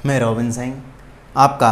मैं रॉबिन सिंह आपका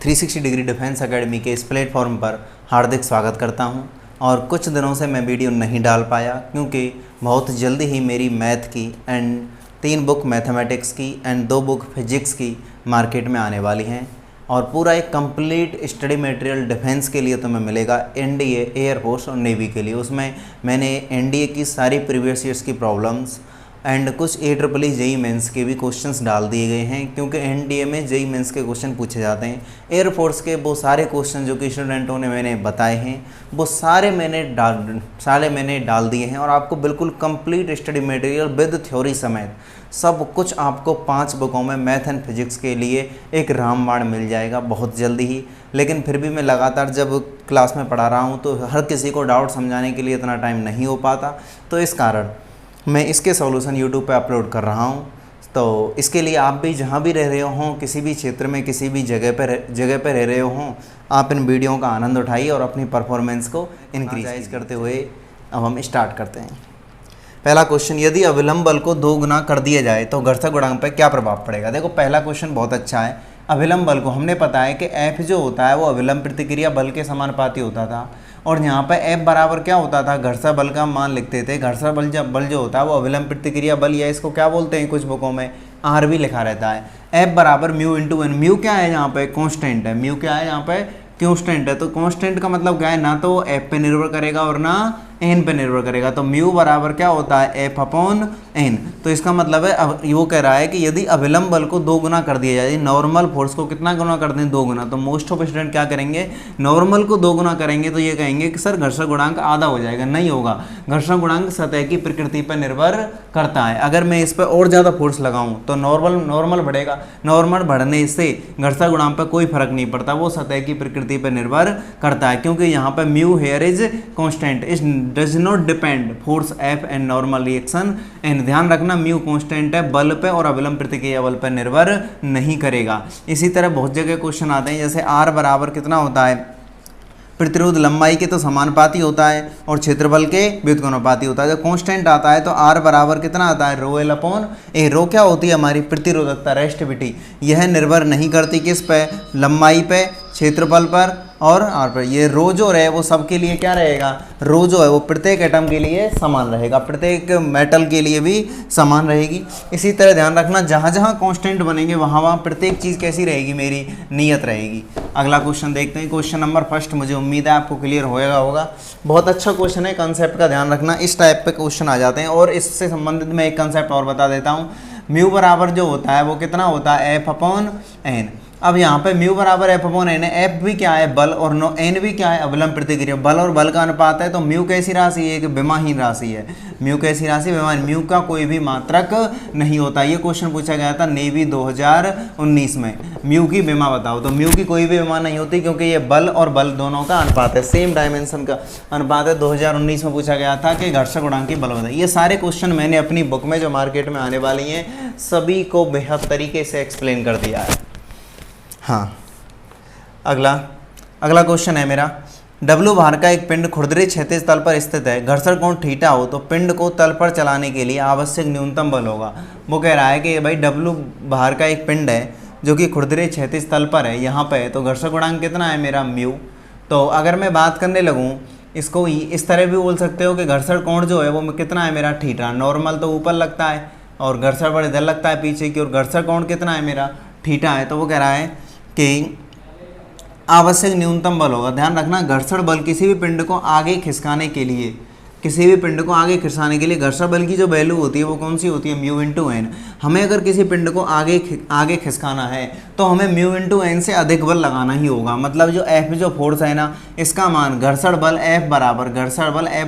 360 degree defence academy के इस प्लेटफॉर्म पर हार्दिक स्वागत करता हूं। और कुछ दिनों से मैं वीडियो नहीं डाल पाया क्योंकि बहुत जल्दी ही मेरी मैथ की एंड 3 बुक मैथमेटिक्स की एंड 2 बुक फिजिक्स की मार्केट में आने वाली हैं। और पूरा एक कंप्लीट स्टडी मटेरियल डिफेंस के लिए तुम्हें मिलेगा, एनडीए, एयरफोर्स और नेवी के लिए। उसमें मैंने एनडीए की सारी प्रीवियस ईयर्स की प्रॉब्लम्स एंड कुछ AEEE जेई मेंस के भी क्वेश्चंस डाल दिए गए हैं क्योंकि एनडीए में जेई मेंस के क्वेश्चन पूछे जाते हैं। एयरफोर्स के वो सारे क्वेश्चन जो कि स्टूडेंटों ने मैंने बताए हैं वो सारे मैंने डाल दिए हैं और आपको बिल्कुल complete study material with theory समेत सब कुछ आपको 5 बुकों में मैथ एंड फिजिक्स के लिए एक रामबाण मिल जाएगा बहुत जल्दी ही। लेकिन फिर भी मैं लगातार जब क्लास में पढ़ा रहा हूँ तो हर किसी को डाउट समझाने के लिए इतना टाइम नहीं हो पाता, तो इस कारण मैं इसके सॉल्यूशन यूट्यूब पे अपलोड कर रहा हूँ। तो इसके लिए आप भी जहाँ भी रह रहे हों, किसी भी क्षेत्र में किसी भी जगह पे रह रहे हों, आप इन वीडियो का आनंद उठाइए और अपनी परफॉर्मेंस को इंक्रीज करते हुए अब हम स्टार्ट करते हैं। पहला क्वेश्चन, यदि अविलंब बल को 2 गुना कर दिया जाए तो घर्षण गुणांक पर क्या प्रभाव पड़ेगा। देखो पहला क्वेश्चन बहुत अच्छा है। अविलंब बल को हमने पता है कि F जो होता है वो अविलंब प्रतिक्रिया बल के समानुपाती होता था और यहाँ पर F बराबर क्या होता था, घर्षण बल का मान लिखते थे। घर्षण बल जो होता है वो अविलंब प्रतिक्रिया बल, या इसको क्या बोलते हैं कुछ बुकों में R भी लिखा रहता है। F बराबर म्यू इंटू एन। म्यू क्या है यहाँ पे, कॉन्स्टेंट है। म्यू क्या है यहाँ पे, कॉन्स्टेंट है। तो कॉन्स्टेंट का मतलब क्या है, ना तो F पे निर्भर करेगा और ना एन पे निर्भर करेगा। तो म्यू बराबर क्या होता है, F अपॉन एन। तो इसका मतलब है अब वो कह रहा है कि यदि अविलंब बल को 2 गुना कर दिया जाए, नॉर्मल फोर्स को कितना गुना कर दें, 2 गुना, तो मोस्ट ऑफ स्टूडेंट क्या करेंगे, नॉर्मल को 2 गुना करेंगे तो ये कहेंगे कि सर घर्षण गुणांक आधा हो जाएगा। नहीं होगा, घर्षण गुणांक सतह की प्रकृति पर निर्भर करता है। अगर मैं इस पर और ज़्यादा फोर्स लगाऊँ तो नॉर्मल बढ़ेगा। नॉर्मल बढ़ने से घर्षण गुणांक पर कोई फर्क नहीं पड़ता, वो सतह की प्रकृति पर निर्भर करता है क्योंकि यहाँ पर mu here is constant, is does not depend force F and normal reaction and. ध्यान रखना म्यू कांस्टेंट है, बल पे और अविलंब प्रतिक्रिया बल पर निर्भर नहीं करेगा। इसी तरह बहुत जगह क्वेश्चन आते हैं, जैसे R बराबर कितना होता है, प्रतिरोध लंबाई के तो समानुपाती होता है और क्षेत्रफल के व्युत्क्रमानुपाती होता है। जब कांस्टेंट आता है तो R बराबर कितना आता है, रो एल अपॉन ए। रो क्या होती है, हमारी प्रतिरोधकता, रेसिस्टिविटी। यह निर्भर नहीं करती किस पे, लंबाई पे, क्षेत्रफल पर और आर पर। ये रो जो है वो सबके लिए क्या रहेगा, रो जो है वो प्रत्येक एटम के लिए समान रहेगा, प्रत्येक मेटल के लिए भी समान रहेगी। इसी तरह ध्यान रखना जहाँ जहाँ कांस्टेंट बनेंगे वहाँ वहाँ प्रत्येक चीज़ कैसी रहेगी, मेरी नियत रहेगी। अगला क्वेश्चन देखते हैं, क्वेश्चन नंबर फर्स्ट। मुझे उम्मीद है आपको क्लियर होगा। बहुत अच्छा क्वेश्चन है, कंसेप्ट का ध्यान रखना। इस टाइप पे क्वेश्चन आ जाते हैं। और इससे संबंधित मैं एक कंसेप्ट और बता देता हूँ। म्यू बराबर जो होता है वो कितना होता है, F अपॉन एन। अब यहाँ पे म्यू बराबर F अपॉन एन है। F भी क्या है, बल, और एन भी क्या है, अविलंब प्रतिक्रिया। बल और बल का अनुपात है तो म्यू कैसी राशि है, कि विमाहीन राशि है। म्यू कैसी राशि, विमाहीन। म्यू का कोई भी मात्रक नहीं होता। ये क्वेश्चन पूछा गया था नेवी 2019 में, म्यू की विमा बताओ। तो म्यू की कोई भी विमा नहीं होती क्योंकि ये बल और बल दोनों का अनुपात है, सेम डायमेंशन का अनुपात है। 2019 में पूछा गया था कि घर्षण गुणांक की बल बताइए। ये सारे क्वेश्चन मैंने अपनी बुक में जो मार्केट में आने वाली हैं सभी को बेहद तरीके से एक्सप्लेन कर दिया है। हाँ, अगला क्वेश्चन है मेरा। W भार का एक पिंड खुरदरे क्षैतिज तल पर स्थित है, घर्षण कोण थीटा हो तो पिंड को तल पर चलाने के लिए आवश्यक न्यूनतम बल होगा। वो कह रहा है कि भाई W भार का एक पिंड है जो कि खुरदरे क्षैतिज तल पर है, यहाँ पे है, तो घर्षण गुणांक कितना है मेरा, म्यू। तो अगर मैं बात करने लगूँ इसको इस तरह भी बोल सकते हो कि घर्षण कोण जो है वो कितना है मेरा, थीटा। नॉर्मल तो ऊपर लगता है और घर्षण बल इधर लगता है पीछे की, और घर्षण कोण कितना है मेरा, थीटा है। तो वो कह रहा है कि आवश्यक न्यूनतम बल होगा। ध्यान रखना, घर्षण बल किसी भी पिंड को आगे खिसकाने के लिए, घर्षण बल की जो वैल्यू होती है वो कौन सी होती है, म्यू इंटू एन। हमें अगर किसी पिंड को आगे खिसकाना है तो हमें म्यू इंटू एन से अधिक बल लगाना ही होगा। मतलब जो F जो फोर्स है ना, इसका मान घर्षण बल F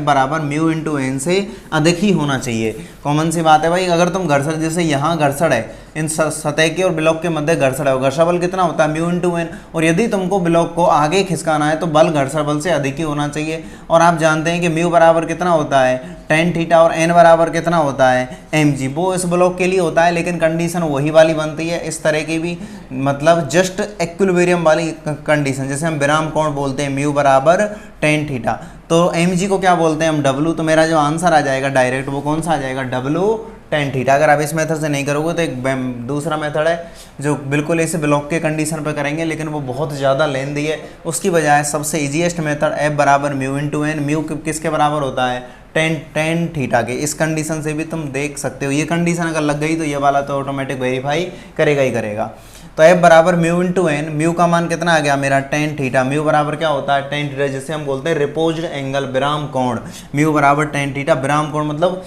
बराबर म्यू इंटू एन से अधिक ही होना चाहिए। कॉमन सी बात है भाई। अगर तुम घर्षण, जैसे यहाँ घर्षण है, इन सतह के और ब्लॉक के मध्य घर्षण है, घर्षण बल कितना होता है, म्यू इंटू एन। और यदि तुमको ब्लॉक को आगे खिसकाना है तो बल घर्षण बल से अधिक ही होना चाहिए। और आप जानते हैं कि म्यू बराबर कितना होता है, tan थीटा, और n बराबर कितना होता है, mg। वो इस ब्लॉक के लिए होता है लेकिन कंडीशन वही वाली बनती है इस तरह की भी, मतलब जस्ट इक्विलिब्रियम वाली कंडीशन। जैसे हम विराम कोण बोलते हैं, म्यू बराबर tan थीटा, तो mg को क्या बोलते हैं हम, w। तो मेरा जो आंसर आ जाएगा डायरेक्ट वो कौन सा आ जाएगा, w टेन थीटा। अगर आप इस मेथड से नहीं करोगे तो एक दूसरा मेथड है जो बिल्कुल इस ब्लॉक के कंडीशन पर करेंगे, लेकिन वो बहुत ज़्यादा लेंदी है। उसकी बजाय सबसे ईजीएस्ट मेथड एफ बराबर म्यू इंटू एन, म्यू किसके बराबर होता है, टेन थीटा के। इस कंडीशन से भी तुम देख सकते हो, ये कंडीशन अगर लग गई तो ये वाला तो ऑटोमेटिक वेरीफाई करेगा ही करेगा। तो एफ बराबर म्यू इंटू एन, म्यू का मान कितना आ गया मेरा टेन थीटा, म्यू बराबर क्या होता है टेन थीटा, जिसे हम बोलते हैं रिपोज्ड एंगल, विराम कोण। म्यू बराबर टेन थीटा, विराम कोण मतलब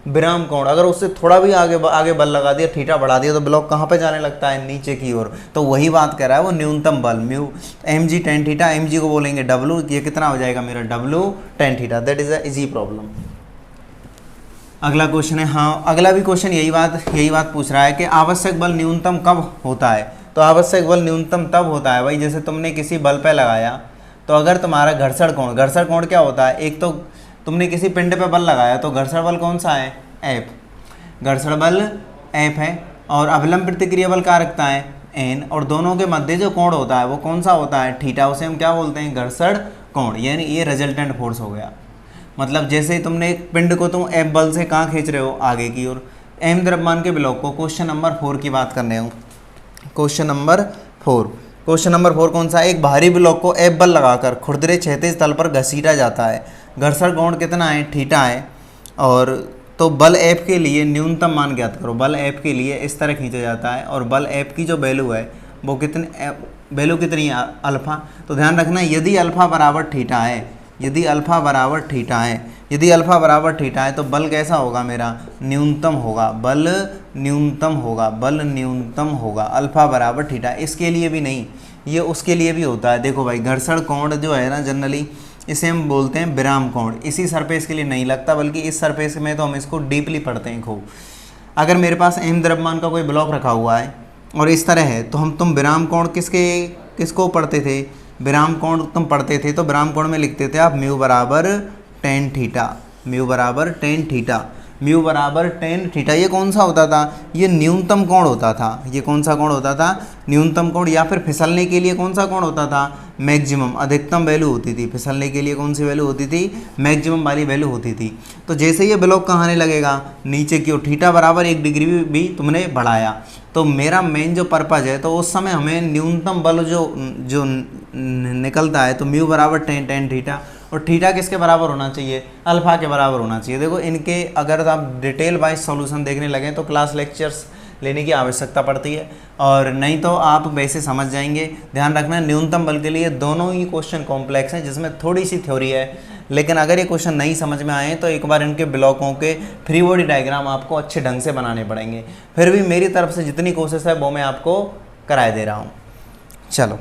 विराम कोण। अगर उससे थोड़ा भी आगे बल लगा दिया, थीटा बढ़ा दिया, तो ब्लॉक कहाँ पे जाने लगता है, नीचे की ओर। तो वही बात कर रहा है वो न्यूनतम बल mu M G ten theta, M G को बोलेंगे डब्लू, ये कितना हो जाएगा मेरा W ten theta. That is a easy problem. अगला क्वेश्चन है, हाँ अगला भी क्वेश्चन यही बात पूछ रहा है कि आवश्यक बल न्यूनतम कब होता है। तो आवश्यक बल न्यूनतम तब होता है भाई जैसे तुमने किसी बल पे लगाया, तो अगर तुम्हारा घर्षण कोण क्या होता है, एक तो तुमने किसी पिंड पे बल लगाया तो घर्षण बल कौन सा है, एफ, घर्षण बल एफ है, और अभिलंब प्रतिक्रिया बल क्या रखता है, एन, और दोनों के मध्य जो कोण होता है वो कौन सा होता है, थीटा, उसे हम क्या बोलते हैं, घर्षण कोण। यानी ये रिजल्टेंट फोर्स हो गया। मतलब जैसे तुमने एक पिंड को तुम एफ बल से कहाँ खींच रहे हो, आगे की ओर। एम द्रव्यमान के ब्लॉक को क्वेश्चन नंबर 4 की बात करने हूँ। क्वेश्चन नंबर 4 कौन सा है, एक भारी ब्लॉक को एफ बल लगाकर खुरदरे क्षैतिज तल पर घसीटा जाता है। घर्षण कोण कितना है, थीटा है, और तो बल एफ के लिए न्यूनतम मान ज्ञात करो। बल एफ के लिए इस तरह खींचा जाता है, और बल एफ की जो वैल्यू है वो वैल्यू कितनी है, अल्फा। तो ध्यान रखना यदि अल्फा बराबर थीटा है, यदि अल्फा बराबर थीटा है तो बल कैसा होगा मेरा, न्यूनतम होगा, बल न्यूनतम होगा अल्फा बराबर थीटा। इसके लिए भी नहीं, ये उसके लिए भी होता है। देखो भाई घर्षण कोण जो है ना, जनरली इसे हम बोलते हैं विराम कोण। इसी सरफेस के लिए नहीं लगता, बल्कि इस सरफेस में तो हम इसको डीपली पढ़ते हैं खूब। अगर मेरे पास एम द्रव्यमान का कोई ब्लॉक रखा हुआ है और इस तरह है, तो तुम विराम कोण किसको पढ़ते थे, विराम कोण तुम पढ़ते थे तो विराम कोण में लिखते थे आप म्यू बराबर टेन थीटा। ये कौन सा होता था, ये न्यूनतम कोण होता था। ये कौन सा कोण होता था, न्यूनतम कोण। या फिर फिसलने के लिए कौन सा कोण होता था, मैक्सिमम, अधिकतम वैल्यू होती थी। फिसलने के लिए कौन सी वैल्यू होती थी, मैक्सिमम वाली वैल्यू होती थी। तो जैसे ये ब्लॉक कहाँ आने लगेगा, नीचे की ओर, थीटा बराबर 1 डिग्री भी तुमने बढ़ाया, तो मेरा मेन जो पर्पज़ है, तो उस समय हमें न्यूनतम बल जो निकलता है, तो म्यू बराबर टेन थीटा, और थीटा किसके बराबर होना चाहिए, अल्फा के बराबर होना चाहिए। देखो इनके अगर आप डिटेल वाइज सॉल्यूशन देखने लगें तो क्लास लेक्चर्स लेने की आवश्यकता पड़ती है, और नहीं तो आप वैसे समझ जाएंगे। ध्यान रखना न्यूनतम बल के लिए दोनों ही क्वेश्चन कॉम्प्लेक्स हैं, जिसमें थोड़ी सी थ्योरी है। लेकिन अगर ये क्वेश्चन नहीं समझ में आए तो एक बार इनके ब्लॉकों के फ्री बॉडी डायग्राम आपको अच्छे ढंग से बनाने पड़ेंगे। फिर भी मेरी तरफ से जितनी कोशिश है वो मैं आपको कराए दे रहा हूँ। चलो,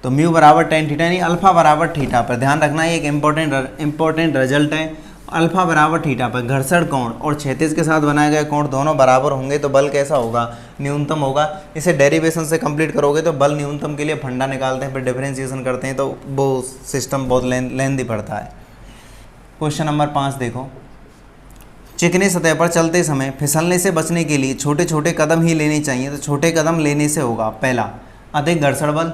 तो म्यू बराबर टेन थीटा यानी अल्फा बराबर थीटा पर ध्यान रखना, ये एक इम्पोर्टेंट रिजल्ट है। अल्फा बराबर थीटा पर घर्षण कोण और क्षैतिज के साथ बनाए गए कोण दोनों बराबर होंगे तो बल कैसा होगा, न्यूनतम होगा। इसे डेरिवेशन से कंप्लीट करोगे तो बल न्यूनतम के लिए फंडा निकालते हैं, फिर डिफरेंशिएशन करते हैं, तो वो सिस्टम बहुत लेंदी पड़ता है। क्वेश्चन नंबर 5 देखो, चिकनी सतह पर चलते समय फिसलने से बचने के लिए छोटे छोटे कदम ही लेने चाहिए। तो छोटे कदम लेने से होगा, पहला अधिक घर्षण बल,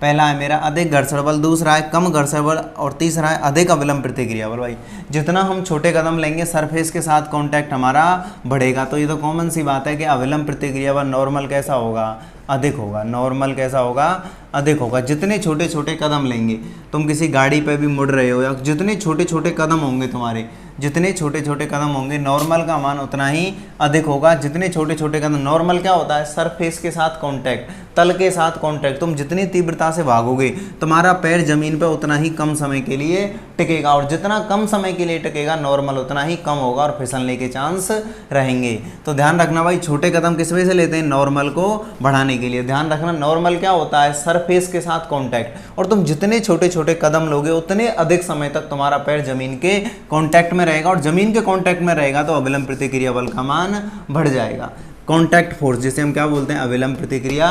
पहला है मेरा अधिक घर्षण बल, दूसरा है कम घर्षण बल, और तीसरा है अधिक अविलंब प्रतिक्रिया बल। भाई जितना हम छोटे कदम लेंगे सरफेस के साथ कांटेक्ट हमारा बढ़ेगा। तो ये तो कॉमन सी बात है कि अविलंब प्रतिक्रिया बल नॉर्मल कैसा होगा, अधिक होगा। नॉर्मल कैसा होगा, अधिक होगा। जितने छोटे छोटे कदम लेंगे, तुम किसी गाड़ी पे भी मुड़ रहे हो, या जितने छोटे छोटे कदम होंगे तुम्हारे, जितने छोटे छोटे कदम होंगे नॉर्मल का मान उतना ही अधिक होगा। जितने छोटे छोटे कदम, नॉर्मल क्या होता है, सरफेस के साथ कांटेक्ट, तल के साथ कांटेक्ट। तुम जितनी तीव्रता से भागोगे तुम्हारा पैर जमीन पे उतना ही कम समय के लिए टिकेगा, और जितना कम समय के लिए टिकेगा नॉर्मल उतना ही कम होगा और फिसलने के चांस रहेंगे। तो ध्यान रखना भाई, छोटे कदम किस वजह से लेते हैं, नॉर्मल को बढ़ाने के लिए। ध्यान रखना नॉर्मल क्या होता है, सरफेस के साथ कांटेक्ट, और तुम जितने छोटे छोटे कदम लोगे उतने अधिक समय तक तुम्हारा पैर जमीन के कांटेक्ट में रहेगा, और जमीन के कांटेक्ट में रहेगा तो अविलंब प्रतिक्रिया बल का मान बढ़ जाएगा। कांटेक्ट फोर्स जिसे हम क्या बोलते हैं, अविलंब प्रतिक्रिया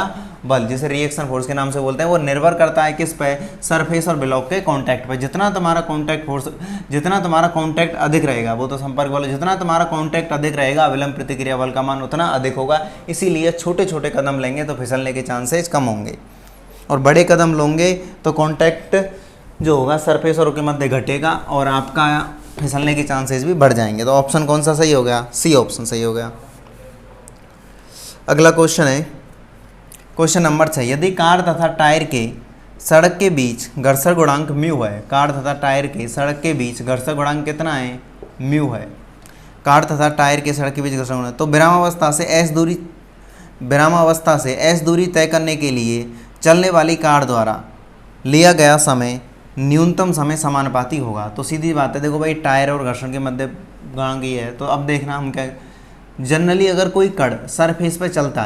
बल, जिसे रिएक्शन फोर्स के नाम से बोलते हैं, वो निर्भर करता है किस पे, सरफेस और ब्लॉक के कांटेक्ट पे। जितना तुम्हारा कांटेक्ट अधिक रहेगा, वो तो संपर्क बल, जितना तुम्हारा कांटेक्ट अधिक रहेगा अविलंब प्रतिक्रिया बल का मान उतना अधिक होगा। इसीलिए छोटे छोटे कदम लेंगे तो फिसलने के चांसेस कम होंगे, और बड़े कदम लोगे तो कांटेक्ट जो होगा सरफेस और के मध्य घटेगा, और आपका फिसलने के चांसेस भी बढ़ जाएंगे। तो ऑप्शन कौन सा सही हो गया? सी ऑप्शन सही हो गया। अगला क्वेश्चन है क्वेश्चन नंबर 6। यदि कार तथा टायर के सड़क के बीच घर्षण गुणांक म्यू है, कार तथा टायर के सड़क के बीच घर्षण गुणांक कितना है? म्यू है। कार तथा टायर के सड़क के बीच घर्षण गुणांक, तो विरामावस्था से एस दूरी तय करने के लिए चलने वाली कार द्वारा लिया गया समय न्यूनतम समय समानुपाती होगा। तो सीधी बात है, देखो भाई टायर और घर्षण के मध्य गुणांक ये है। तो अब देखना हम क्या, जनरली अगर कोई कड़ सरफेस पे चलता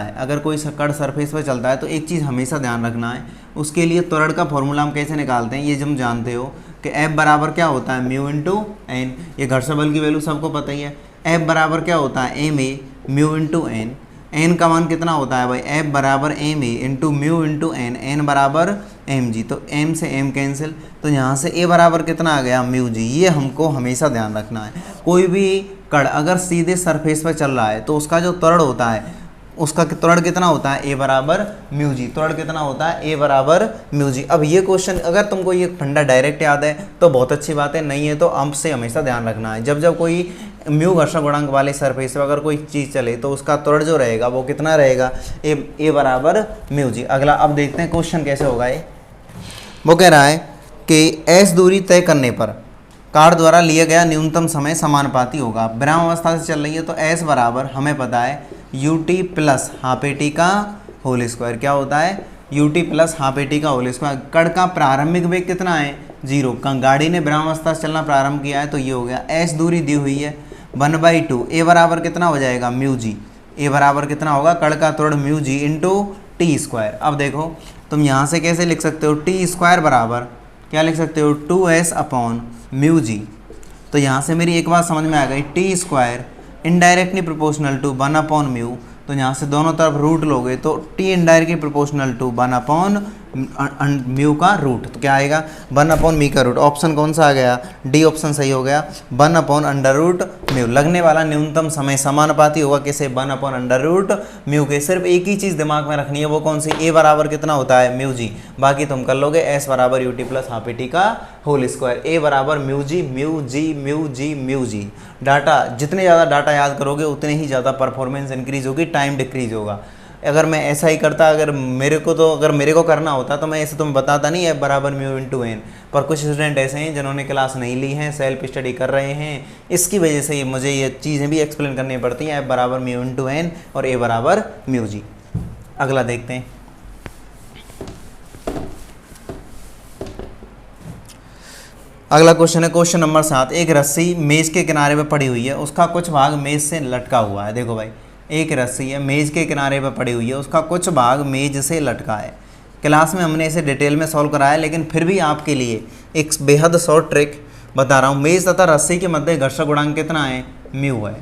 है, तो एक चीज़ हमेशा ध्यान रखना है, उसके लिए त्वरण का फॉर्मूला हम कैसे निकालते हैं ये जब जानते हो कि F बराबर क्या होता है? Mu into N. ये घर्षण बल की वैल्यू सबको पता ही है। F बराबर क्या होता है? M A mu into N. N का मान कितना होता है भाई? F बराबर M A into mu into N, N बराबर एम जी। तो एम से एम कैंसिल, तो यहाँ से ए बराबर कितना आ गया? Mu G. ये हमको हमेशा ध्यान रखना है। कोई भी कण अगर सीधे सरफेस पर चल रहा है तो उसका जो त्वरण होता है, उसका त्वरण कितना होता है? ए बराबर म्यू जी। त्वरण कितना होता है? ए बराबर म्यू जी। अब ये क्वेश्चन अगर तुमको ये फंडा डायरेक्ट याद है तो बहुत अच्छी बात है, नहीं है तो अंश से हमेशा ध्यान रखना है। जब कोई म्यू घर्षण गुणांक वाले सरफेस पर अगर कोई चीज़ चले तो उसका त्वरण जो रहेगा वो कितना रहेगा? ए बराबर म्यू जी। अगला अब देखते हैं क्वेश्चन कैसे होगा ये। वो कह रहा है कि एस दूरी तय करने पर कार द्वारा लिया गया न्यूनतम समय समानुपाती होगा। विराम अवस्था से चल रही है तो एस बराबर हमें पता है U T plus half A T का होल स्क्वायर। क्या होता है? U T plus half A T का होल स्क्वायर। कण का प्रारंभिक वेग कितना है? 0। गाड़ी ने विराम अवस्था से चलना प्रारंभ किया है तो ये हो गया। एस दूरी दी हुई है 1/2। ए बराबर कितना हो जाएगा? Mu G. ए बराबर कितना होगा? कण का त्वरण mu G into T square. अब देखो तुम यहाँ से कैसे लिख सकते हो? टी स्क्वायर बराबर क्या लिख सकते हो? 2s upon mu G. तो यहाँ से मेरी एक बात समझ में आ गई, T square indirectly proportional to 1 upon mu. तो यहाँ से दोनों तरफ रूट लोगे तो T indirectly proportional to 1 upon mu का रूट। तो क्या आएगा? 1 अपॉन मी का रूट। ऑप्शन कौन सा आ गया? डी ऑप्शन सही हो गया। 1 अपॉन अंडर रूट म्यू। लगने वाला न्यूनतम समय समानुपाती होगा किसे? 1 अपॉन अंडर रूट म्यू के। सिर्फ एक ही चीज़ दिमाग में रखनी है, वो कौन सी? ए बराबर कितना होता है? Mu G. बाकी तुम कर लोगे एस बराबर U T plus half A T का होल स्क्वायर। ए बराबर mu G mu G mu G mu G. Data जितने ज़्यादा डाटा याद करोगे उतने ही ज़्यादा परफॉर्मेंस इंक्रीज होगी, टाइम डिक्रीज होगा। अगर मैं ऐसा ही करता, अगर मेरे को करना होता तो मैं ऐसे तुम्हें बताता नहीं F बराबर म्यू इंटू एन। पर कुछ स्टूडेंट ऐसे हैं जिन्होंने क्लास नहीं ली है, सेल्फ स्टडी कर रहे हैं, इसकी वजह से मुझे ये चीज़ें भी एक्सप्लेन करनी पड़ती हैं। F बराबर म्यू इंटू एन और ए बराबर म्यू जी। अगला देखते हैं। अगला क्वेश्चन है क्वेश्चन नंबर 7। एक रस्सी मेज के किनारे पे पड़ी हुई है, उसका कुछ भाग मेज से लटका हुआ है। देखो भाई, एक रस्सी है मेज के किनारे पे पड़ी हुई है, उसका कुछ भाग मेज से लटका है। क्लास में हमने इसे डिटेल में सॉल्व कराया, लेकिन फिर भी आपके लिए एक बेहद शॉर्ट ट्रिक बता रहा हूँ। मेज तथा रस्सी के मध्य घर्षण गुणांक कितना है? म्यू है।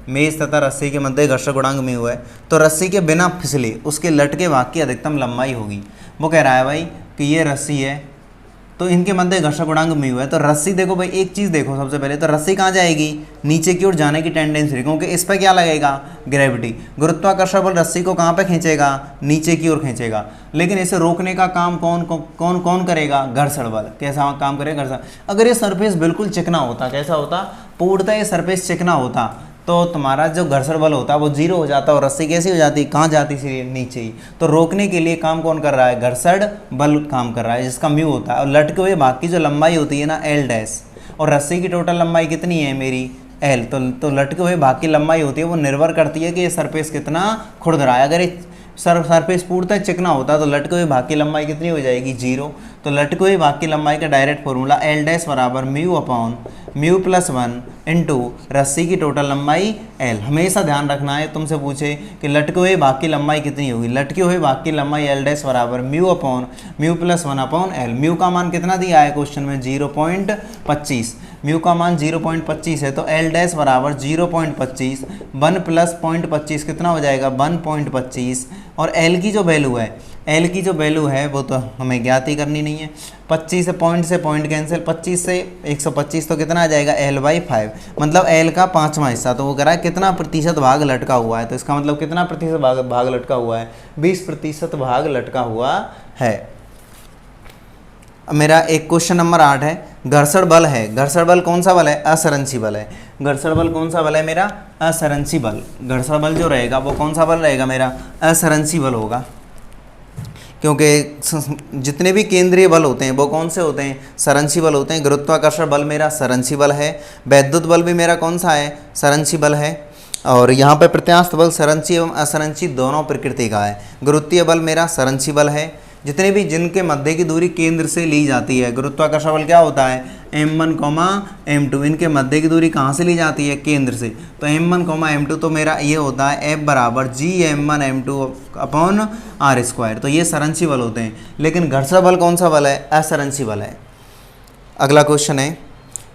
मेज तथा रस्सी के मध्य घर्षण गुणांक म्यू है, तो रस्सी के बिना फिसले उसके लटके भाग की अधिकतम लंबाई होगी। वो कह रहा है भाई कि ये रस्सी है तो इनके मध्य घर्षण गुणांक म्यू है। तो रस्सी देखो भाई, एक चीज़ देखो सबसे पहले, तो रस्सी कहाँ जाएगी? नीचे की ओर जाने की टेंडेंसी, क्योंकि इस पर क्या लगेगा? ग्रेविटी। गुरुत्वाकर्षण बल रस्सी को कहाँ पे खींचेगा? नीचे की ओर खींचेगा। लेकिन इसे रोकने का काम कौन करेगा? घर्षण बल। कैसा काम करेगा? घर्षण। अगर ये सरफेस बिल्कुल चिकना होता, कैसा होता? पूर्णतः ये सरफेस चिकना होता तो तुम्हारा जो घर्षण बल होता है वो 0 हो जाता और रस्सी कैसी हो जाती? कहाँ जाती? सीधे नीचे ही। तो रोकने के लिए काम कौन कर रहा है? घर्षण बल काम कर रहा है, जिसका म्यू होता है। और लटके हुए भाग की जो लंबाई होती है ना, एल डैश, और रस्सी की टोटल लंबाई कितनी है मेरी? एल। तो लटके हुए भाग की लंबाई होती है, वो निर्भर करती है कि ये सरफेस कितना खुरदरा है। अगर ये सरफेस पूर्णतः चिकना होता तो लटके हुए भाग की लंबाई कितनी हो जाएगी? 0। तो लटके हुए भाग की लंबाई का डायरेक्ट फॉर्मूला एल डैश बराबर mu upon mu plus 1 into रस्सी की टोटल लंबाई एल। हमेशा ध्यान रखना है, तुमसे पूछे कि लटके हुए भाग की लंबाई कितनी होगी? लटके हुए भाग की लंबाई एल डैश बराबर mu upon mu plus 1 upon L. Mu का मान कितना दिया है क्वेश्चन में? 0.25। म्यू का मान 0.25 है तो एल डैश बराबर 0.25, 1 प्लस 0.25 कितना हो जाएगा? 1.25। और एल की जो वैल्यू है, एल की जो वैल्यू है वो तो हमें ज्ञात ही करनी नहीं है। 25 से पॉइंट कैंसिल, 25 से 125 तो कितना आ जाएगा? L/5, मतलब एल का 5वां हिस्सा। तो वो कह रहा है कितना प्रतिशत भाग लटका हुआ है, तो इसका मतलब कितना प्रतिशत भाग लटका हुआ है? 20% भाग लटका हुआ है। मेरा एक क्वेश्चन नंबर 8 है, घर्षण बल है। घर्षण बल कौन सा बल है? असंरक्षी बल है। घर्षण बल कौन सा बल है मेरा? असंरक्षी बल। घर्षण बल जो रहेगा वो कौन सा बल रहेगा मेरा? असंरक्षी बल होगा, क्योंकि जितने भी केंद्रीय बल होते हैं वो कौन से होते हैं? संरक्षी बल होते हैं। गुरुत्वाकर्षण बल मेरा संरक्षी बल है। वैद्युत बल भी मेरा कौन सा है? संरक्षी बल है। और यहाँ पे प्रत्यास्थ बल संरक्षी एवं असंरक्षी दोनों प्रकृति का है। गुरुत्वीय बल मेरा संरक्षी बल है। जितने भी जिनके मध्य की दूरी केंद्र से ली जाती है, गुरुत्वाकर्षण बल क्या होता है? m1, m2, इनके मध्य की दूरी कहाँ से ली जाती है? केंद्र से। तो m1, m2 तो मेरा ये होता है F बराबर Gm1 m2 अपॉन r²। तो ये संरक्षी बल होते हैं। लेकिन घर्षण बल कौन सा बल है? असंरक्षी बल है। अगला क्वेश्चन है,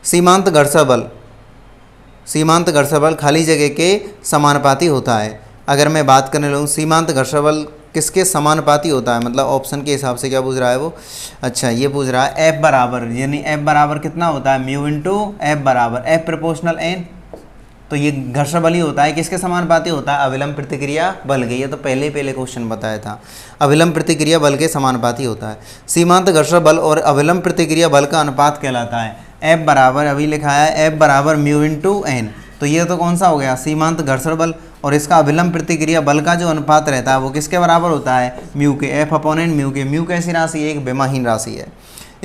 सीमांत घर्षण बल। सीमांत घर्षण बल खाली जगह के समानुपाती होता है। अगर मैं बात करने लगूँ सीमांत घर्षण बल किसके समानुपाती होता है, मतलब ऑप्शन के हिसाब से क्या पूछ रहा है वो? अच्छा, ये पूछ रहा है F बराबर, यानी F बराबर कितना होता है? म्यू इंटू F बराबर F प्रोपोर्शनल n। तो ये घर्षण बल ही होता है, किसके समानुपाती होता है? अविलंब प्रतिक्रिया बल के। ये तो पहले क्वेश्चन बताया था, अविलंब प्रतिक्रिया बल के समानुपाती होता है। सीमांत घर्षण बल और अविलंब प्रतिक्रिया बल का अनुपात कहलाता है F बराबर, अभी लिखा है F बराबर म्यू इंटू n। तो ये तो कौन सा हो गया? सीमांत घर्षण बल। और इसका अविलंब प्रतिक्रिया बल का जो अनुपात रहता है वो किसके बराबर होता है? म्यू के। F अपॉन n म्यू के। म्यू कैसी राशि है? एक विमाहीन राशि है।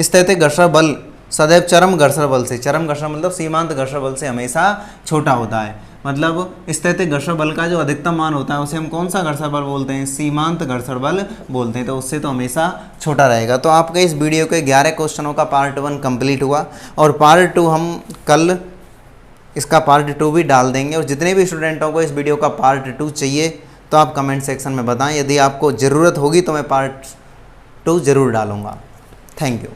स्थैतिक घर्षण बल सदैव चरम घर्षण बल से, चरम घर्षण मतलब सीमांत घर्षण बल से हमेशा छोटा होता है। मतलब स्थैतिक घर्षण बल का जो अधिकतम मान होता है उसे हम कौन सा घर्षण बल बोलते हैं? सीमांत घर्षण बल बोलते हैं। तो उससे तो हमेशा छोटा रहेगा। तो आपके इस वीडियो के 11 क्वेश्चनों का पार्ट 1 कंप्लीट हुआ, और पार्ट 2 हम कल इसका पार्ट 2 भी डाल देंगे। और जितने भी स्टूडेंटों को इस वीडियो का पार्ट 2 चाहिए तो आप कमेंट सेक्शन में बताएं। यदि आपको ज़रूरत होगी तो मैं पार्ट 2 ज़रूर डालूँगा। Thank you.